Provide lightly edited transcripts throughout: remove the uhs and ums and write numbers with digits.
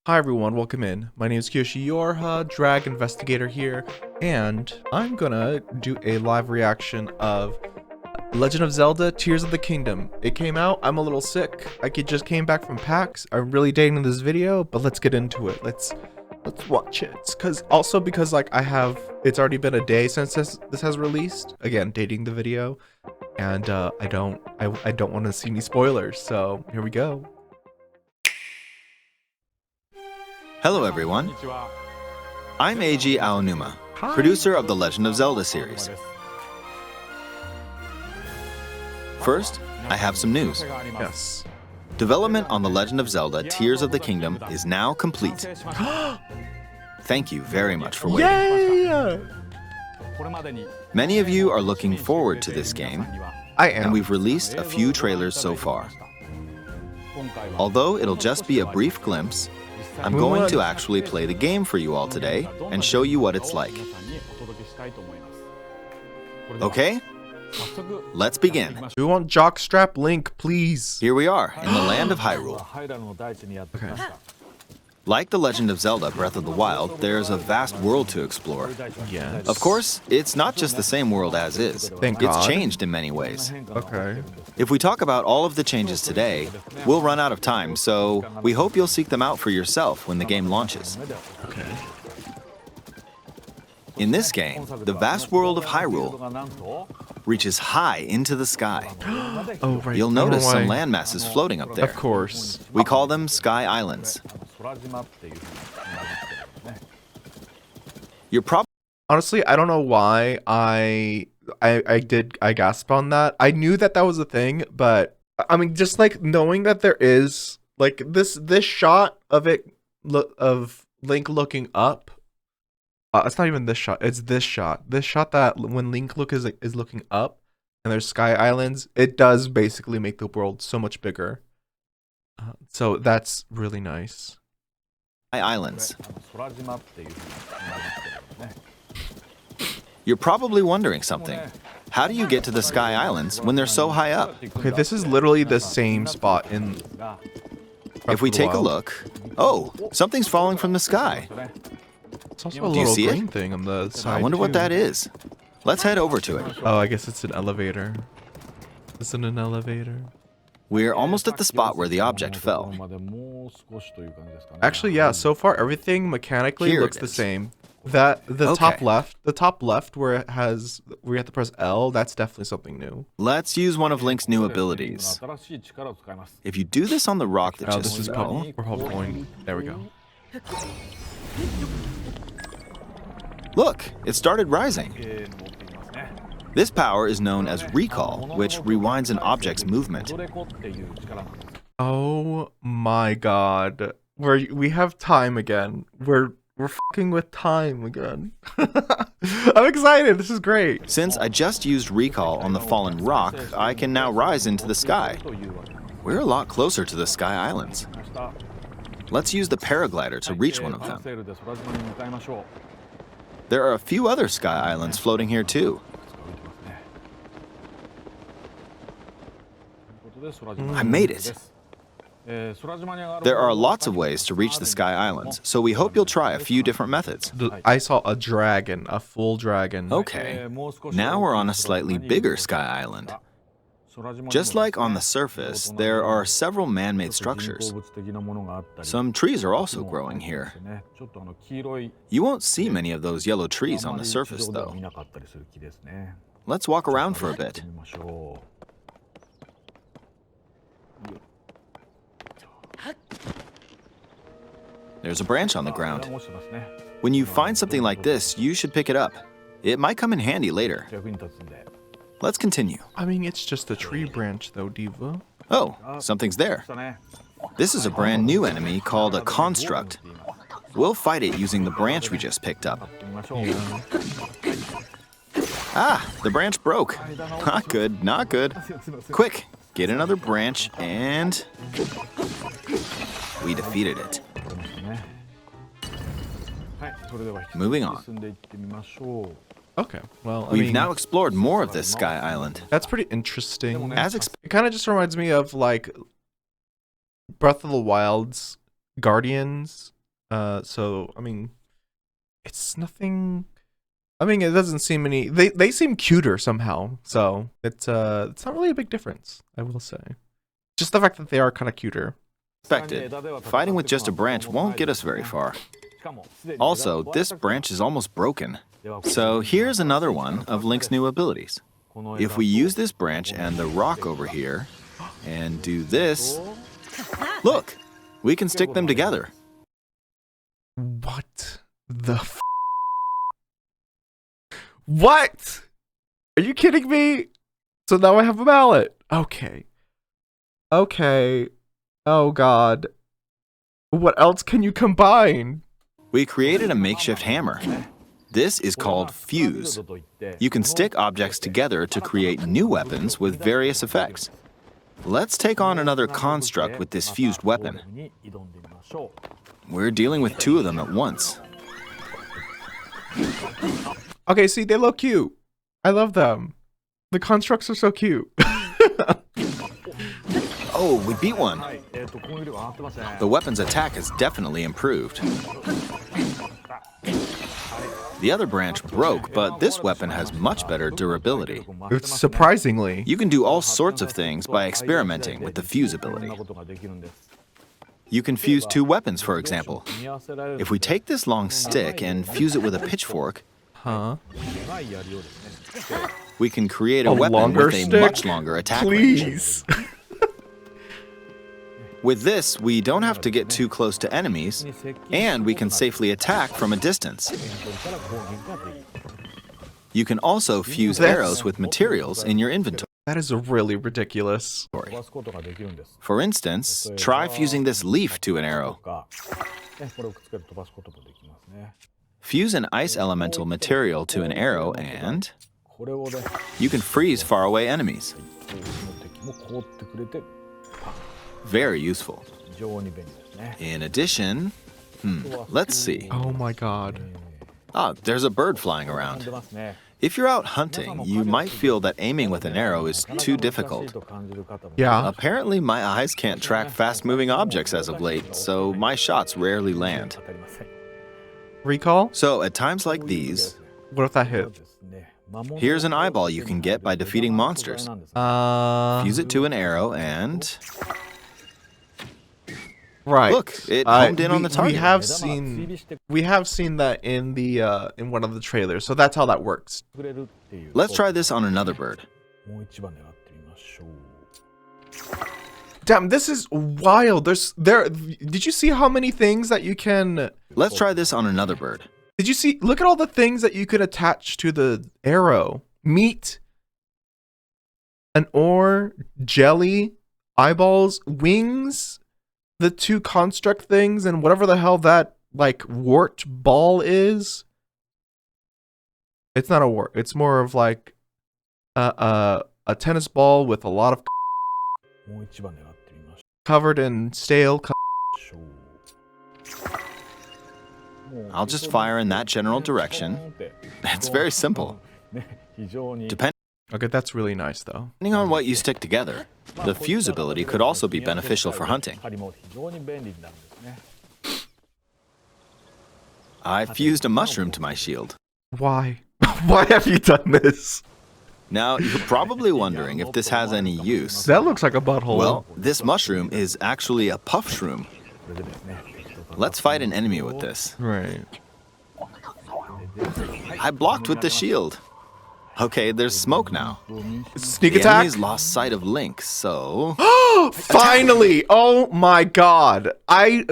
Hi everyone, welcome in. My name is Kyoshi, your drag investigator here, and I'm gonna do a live reaction of Legend of Zelda Tears of the Kingdom. It came out, I'm a little sick. Just came back from PAX. I'm really dating this video, but let's get into it. Let's watch it. Because like it's already been a day since this has released. Again, dating the video, and I don't want to see any spoilers. So here we go. Hello everyone, I'm Eiji Aonuma, producer of the Legend of Zelda series. First, I have some news. Yes. Development on the Legend of Zelda Tears of the Kingdom is now complete. Thank you very much for waiting. Yay! Many of you are looking forward to this game, I am. and we've released a few trailers so far. Although it'll just be a brief glimpse, I'm going to actually play the game for you all today and show you what it's like. Okay? Let's begin. We want jockstrap Link, please. Here we are, in the land of Hyrule. Okay. Like The Legend of Zelda Breath of the Wild, there's a vast world to explore. Yes. Of course, it's not just the same world as is. Thank It's God. changed in many ways. Okay. If we talk about all of the changes today, we'll run out of time, so we hope you'll seek them out for yourself when the game launches. Okay. In this game, the vast world of Hyrule reaches high into the sky. Oh, right. You'll I don't know notice some why. land masses floating up there. Of course. We call them Sky Islands. You're probably Honestly, I don't know why I gasped on that. I knew that was a thing, but I mean, just like knowing that there is like this shot of of Link looking up. It's not even this shot. It's this shot. This shot that when Link is looking up and there's Sky Islands, it does basically make the world so much bigger. So that's really nice. Islands. You're probably wondering something. How do you get to the Sky Islands when they're so high up? Okay, this is literally the same spot in. If we take a look, oh, something's falling from the sky. It's also a Do you little see green it? thing on the side. I wonder what too. that is. Let's head over to it. Oh, I guess it's an elevator. Isn't an elevator? We're almost at the spot where the object fell. Actually, yeah. So far, everything mechanically Here looks it the is. same. The top Okay. left where it has where you have to press L. That's definitely something new. Let's use one of Link's new abilities. If you do this on the rock that Oh, just this is fell, probably we're probably going. There we go. look, it started rising. This power is known as recall, which rewinds an object's movement. Oh my God. We have time again. We're fucking with time again. I'm excited. This is great. Since I just used recall on the fallen rock, I can now rise into the sky. We're a lot closer to the Sky Islands. Let's use the paraglider to reach one of them. There are a few other Sky Islands floating here too. I made it. There are lots of ways to reach the Sky Islands, so we hope you'll try a few different methods. I saw a dragon, a full dragon. Okay, now we're on a slightly bigger Sky Island. Just like on the surface, there are several man-made structures. Some trees are also growing here. You won't see many of those yellow trees on the surface, though. Let's walk around for a bit. There's a branch on the ground. When you find something like this, you should pick it up. It might come in handy later. Let's continue. I mean, it's just a tree branch, though, Diva. Oh, something's there. This is a brand new enemy called a construct. We'll fight it using the branch we just picked up. Ah, the branch broke. Not good, not good. Quick, get another branch and... we defeated it. Moving on. Okay, well, I We've mean, now explored more of this Sky Island. that's pretty interesting. As It kind of just reminds me of like Breath of the Wild's Guardians So I mean, it's nothing. I mean, it doesn't seem any. They seem cuter somehow. So it's not really a big difference, I will say. Just the fact that they are kind of cuter. Expected. Fighting with just a branch won't get us very far. Also, this branch is almost broken. So here's another one of Link's new abilities. If we use this branch and the rock over here, and do this, look, we can stick them together. What the f? What? Are you kidding me? So now I have a mallet. Okay. Okay. Oh god. What else can you combine? We created a makeshift hammer. This is called fuse. You can stick objects together to create new weapons with various effects. Let's take on another construct with this fused weapon. We're dealing with two of them at once. Okay, see, they look cute. I love them. The constructs are so cute. Oh, we beat one. The weapon's attack has definitely improved. The other branch broke, but this weapon has much better durability. It's surprisingly. You can do all sorts of things by experimenting with the fuse ability. You can fuse two weapons, for example. If we take this long stick and fuse it with a pitchfork, we can create a weapon with a much longer attack range. Please. With this, we don't have to get too close to enemies, and we can safely attack from a distance. You can also fuse arrows with materials in your inventory. That is really ridiculous. For instance, try fusing this leaf to an arrow. Fuse an ice elemental material to an arrow and you can freeze faraway enemies. Very useful. In addition, let's see. Oh my god. Ah, there's a bird flying around. If you're out hunting, you might feel that aiming with an arrow is too difficult. Yeah. Apparently, my eyes can't track fast-moving objects as of late, so my shots rarely land. Recall? So at times like these, What if that hit? here's an eyeball you can get by defeating monsters. Fuse it to an arrow and... Right. Look, it homed in on the target. We have seen that in the in one of the trailers, so that's how that works. Let's try this on another bird. Damn, this is wild. Did you see how many things that you can... Let's try this on another bird. Did you see? Look at all the things that you could attach to the arrow. Meat, an ore, jelly, eyeballs, wings, the two construct things, and whatever the hell that, like, wart ball is. It's not a wart. It's more of like a tennis ball with a lot of covered in stale. I'll just fire in that general direction. It's very simple. Okay, that's really nice, though. Depending on what you stick together, the fuse ability could also be beneficial for hunting. I fused a mushroom to my shield. Why? Why have you done this? Now, you're probably wondering if this has any use. That looks like a butthole. Well, this mushroom is actually a puff shroom. Let's fight an enemy with this. Right. I blocked with the shield. Okay, there's smoke now. Sneak The attack? enemies lost sight of Link, so... Finally! Oh my god. I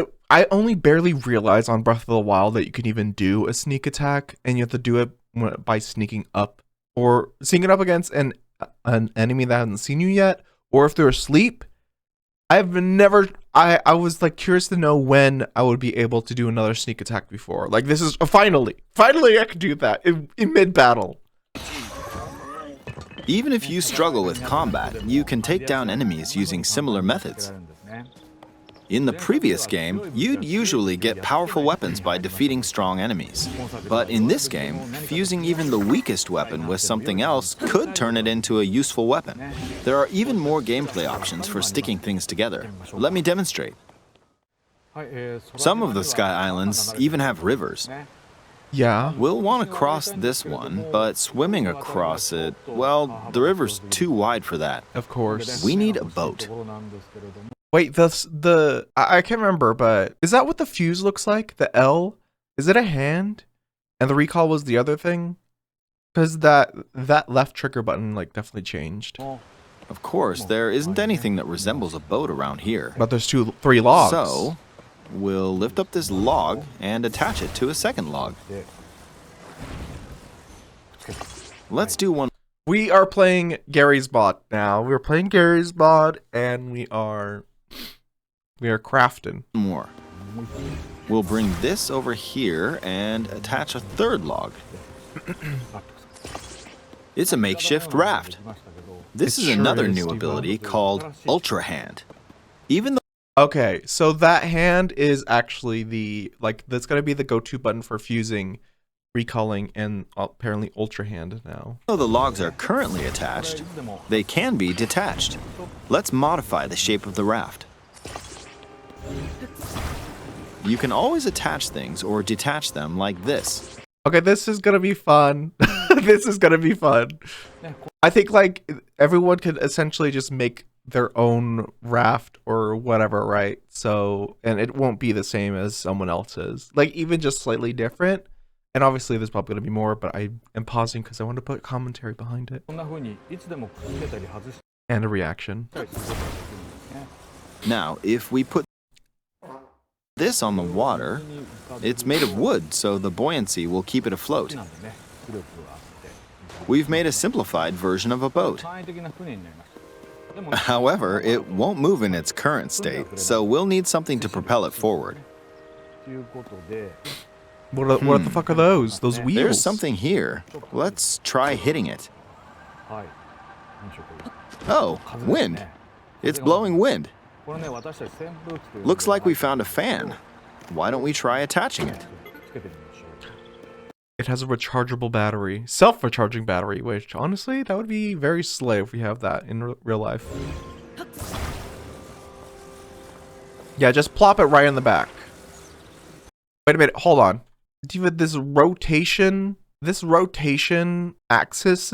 only barely realized on Breath of the Wild that you can even do a sneak attack, and you have to do it by sneaking up, or sneaking up against an enemy that hasn't seen you yet, or if they're asleep. I've never... I was like curious to know when I would be able to do another sneak attack before. Like, this is... Finally I can do that in mid-battle. Even if you struggle with combat, you can take down enemies using similar methods. In the previous game, you'd usually get powerful weapons by defeating strong enemies. But in this game, fusing even the weakest weapon with something else could turn it into a useful weapon. There are even more gameplay options for sticking things together. Let me demonstrate. Some of the sky islands even have rivers. Yeah. We'll want to cross this one, but swimming across it, well, the river's too wide for that. Of course. We need a boat. Wait, I can't remember, but is that what the fuse looks like? The L? Is it a hand? And the recall was the other thing? Because that left trigger button like definitely changed. Of course, there isn't anything that resembles a boat around here. But there's three logs. So, we'll lift up this log and attach it to a second log. Let's do one. We are playing Gary's mod now. We're playing Gary's mod, and we are crafting more. We'll bring this over here and attach a third log. It's a makeshift raft. This is another new ability called Ultra Hand. Even though okay, so that hand is actually that's gonna be the go-to button for fusing, recalling, and apparently Ultra Hand now. though the logs are currently attached, they can be detached. Let's modify the shape of the raft. You can always attach things or detach them like this. Okay, this is gonna be fun. This is gonna be fun. I think like everyone could essentially just make their own raft or whatever, right? So, and it won't be the same as someone else's. Like even just slightly different. And obviously there's probably gonna be more, but I am pausing because I want to put commentary behind it. And a reaction. Now, if we put this on the water, it's made of wood, so the buoyancy will keep it afloat. We've made a simplified version of a boat. However, it won't move in its current state, so we'll need something to propel it forward. What the fuck are those? Those wheels? There's something here. Let's try hitting it. Oh, wind. It's blowing wind. Looks like we found a fan. Why don't we try attaching it? It has a rechargeable battery, self-recharging battery, which honestly, that would be very slay if we have that in real life. Yeah, just plop it right in the back. Wait a minute, hold on. Even this rotation axes?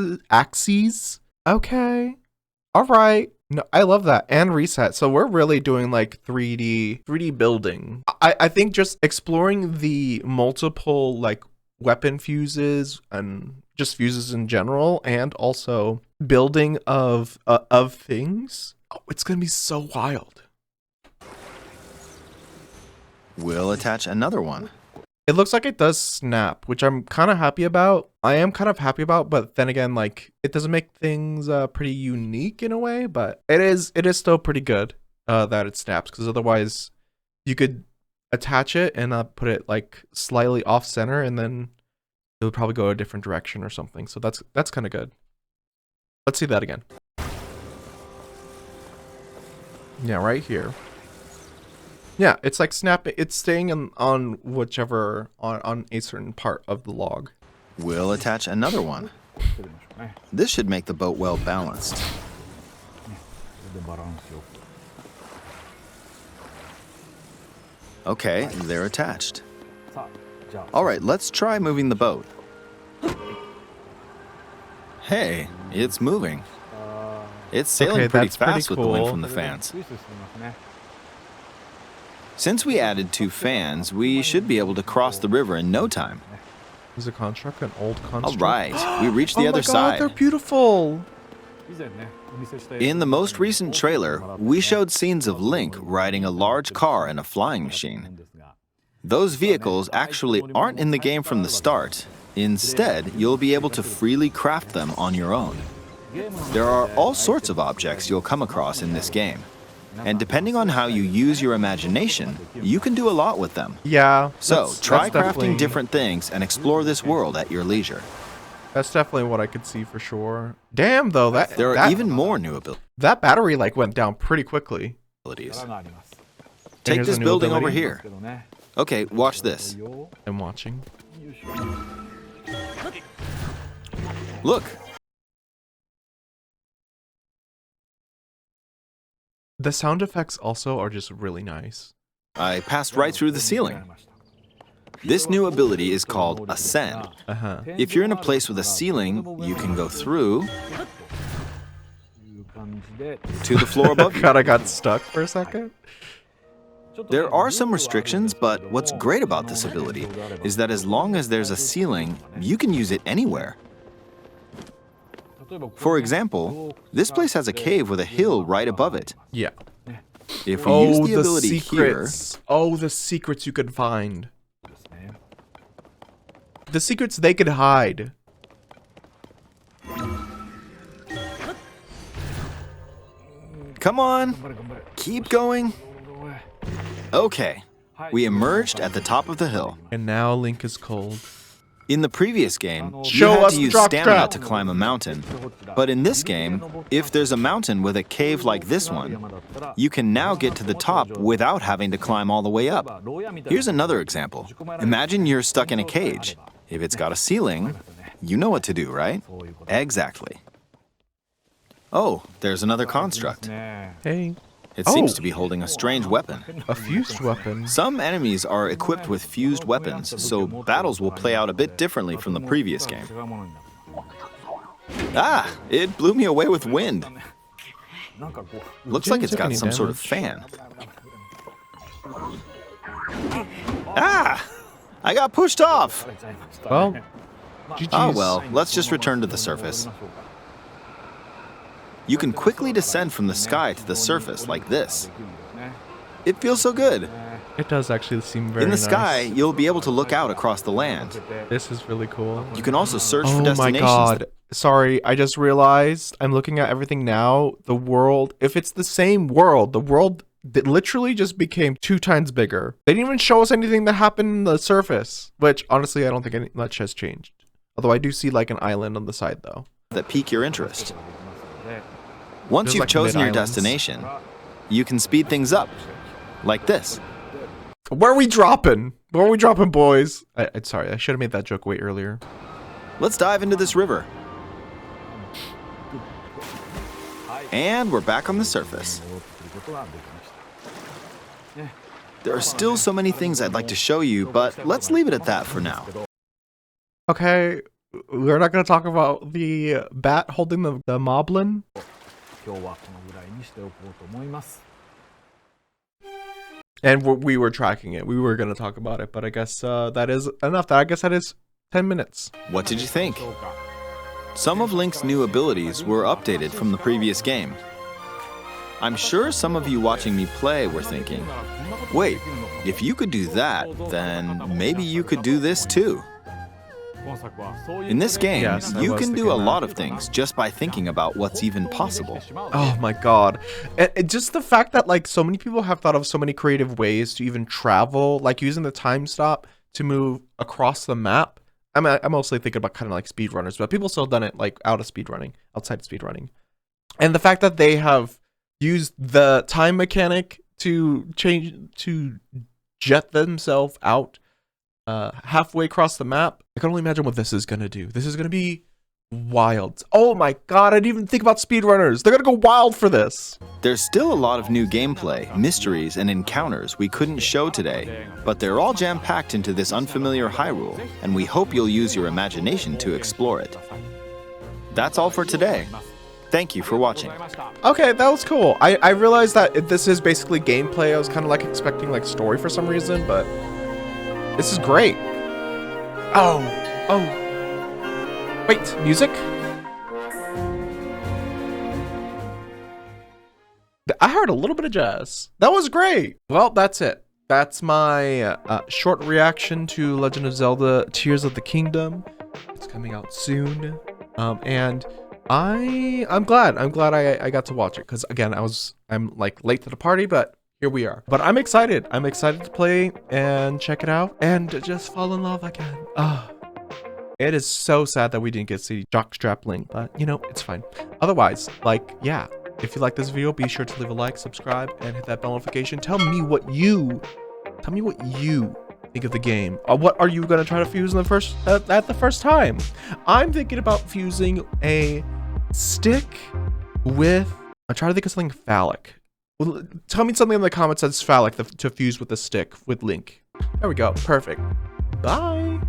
Okay. All right. No, I love that. And reset. So we're really doing like 3D building. I think just exploring the multiple like weapon fuses and just fuses in general, and also building of things. Oh, it's gonna be so wild. We'll attach another one. It looks like it does snap, which I'm kind of happy about. I am kind of happy about, but then again, like it doesn't make things pretty unique in a way, but it is still pretty good that it snaps, because otherwise you could attach it and put it like slightly off center, and then it would probably go a different direction or something. So that's kind of good. Let's see that again. Yeah, right here. Yeah, it's like snapping. It's staying on whichever on a certain part of the log. We'll attach another one. This should make the boat well balanced. Okay, they're attached. All right, let's try moving the boat. Hey, it's moving. It's sailing Okay, pretty that's pretty fast with the wind cool. from the fans. Since we added 2 fans, we should be able to cross the river in no time. Is a construct an old construct? All right, we reached the Oh other my God, side. they're beautiful. In the most recent trailer, we showed scenes of Link riding a large car and a flying machine. Those vehicles actually aren't in the game from the start. Instead, you'll be able to freely craft them on your own. There are all sorts of objects you'll come across in this game. And depending on how you use your imagination, you can do a lot with them. Yeah. So, try that's definitely- crafting different things and explore this world at your leisure. That's definitely what I could see for sure. Damn, though, There are even more new that battery like went down pretty quickly. abilities. And Take here's this a new building over ability. here. Okay, watch this. I'm watching. Look, The sound effects also are just really nice. I passed right through the ceiling. This new ability is called Ascend. If you're in a place with a ceiling, you can go through to the floor above you. God, I got stuck for a second. There are some restrictions, but what's great about this ability is that as long as there's a ceiling, you can use it anywhere. For example, this place has a cave with a hill right above it. Yeah. If we use the ability secrets. Oh, the secrets you could find. The secrets they could hide. Come on, keep going. Okay, we emerged at the top of the hill. And now Link is cold. In the previous game, you Show had us to the use drop stamina trap. to climb a mountain. But in this game, if there's a mountain with a cave like this one, you can now get to the top without having to climb all the way up. Here's another example. Imagine you're stuck in a cage. If it's got a ceiling, you know what to do, right? Exactly. Oh, there's another construct. Hey. It seems to be holding a strange weapon. A fused weapon. Some enemies are equipped with fused weapons, so battles will play out a bit differently from the previous game. Ah, it blew me away with wind. Looks like it's got some sort of fan. Ah, I got pushed off. Well, GG's. Oh well, let's just return to the surface. You can quickly descend from the sky to the surface like this. It feels so good. It does actually seem very In the nice. sky, you'll be able to look out across the land. This is really cool. You can also search for Oh my destinations. god. Sorry, I just realized I'm looking at everything now. The world, if it's the same world, the world that literally just became 2 times bigger. They didn't even show us anything that happened in the surface, which honestly, I don't think much has changed. Although I do see like an island on the side though. That pique your interest. Once There's you've like chosen your mid-islands. destination, you can speed things up, like this. Where are we dropping? Where are we dropping, boys? I'm sorry, I should have made that joke way earlier. Let's dive into this river. And we're back on the surface. There are still so many things I'd like to show you, but let's leave it at that for now. Okay, we're not going to talk about the bat holding the moblin. And we were tracking it. We were going to talk about it, but I guess that is enough. I guess that is 10 minutes. What did you think? Some of Link's new abilities were updated from the previous game. I'm sure some of you watching me play were thinking, wait, if you could do that, then maybe you could do this too. In this game, Yes, I you was can do thinking a that. lot of things just by thinking about what's even possible. Oh my god. And just the fact that like so many people have thought of so many creative ways to even travel, like using the time stop to move across the map. I'm mostly thinking about kind of like speedrunners, but people still done it like outside of speedrunning. And the fact that they have used the time mechanic to jet themselves out halfway across the map. I can only imagine what this is going to do. This is going to be wild. Oh my god, I didn't even think about speedrunners. They're going to go wild for this. There's still a lot of new gameplay, mysteries, and encounters we couldn't show today, but they're all jam-packed into this unfamiliar Hyrule, and we hope you'll use your imagination to explore it. That's all for today. Thank you for watching. Okay, that was cool. I realized that this is basically gameplay. I was kind of like expecting like story for some reason, but this is great. Oh. Wait, music? I heard a little bit of jazz. That was great. Well, that's it. That's my short reaction to Legend of Zelda Tears of the Kingdom. It's coming out soon. And I'm glad I got to watch it, because again, I'm like late to the party, but here we are. But I'm excited to play and check it out and just fall in love again. It is so sad that we didn't get to see Jockstrap Link, but you know, it's fine. Otherwise, like, yeah, if you like this video, be sure to leave a like, subscribe, and hit that bell notification. Tell me what you think of the game. What are you gonna try to fuse in the first time? I'm thinking about fusing a stick with, I'm trying to think of something phallic. Well, tell me something in the comments that's phallic to fuse with the stick with Link. There we go. Perfect. Bye.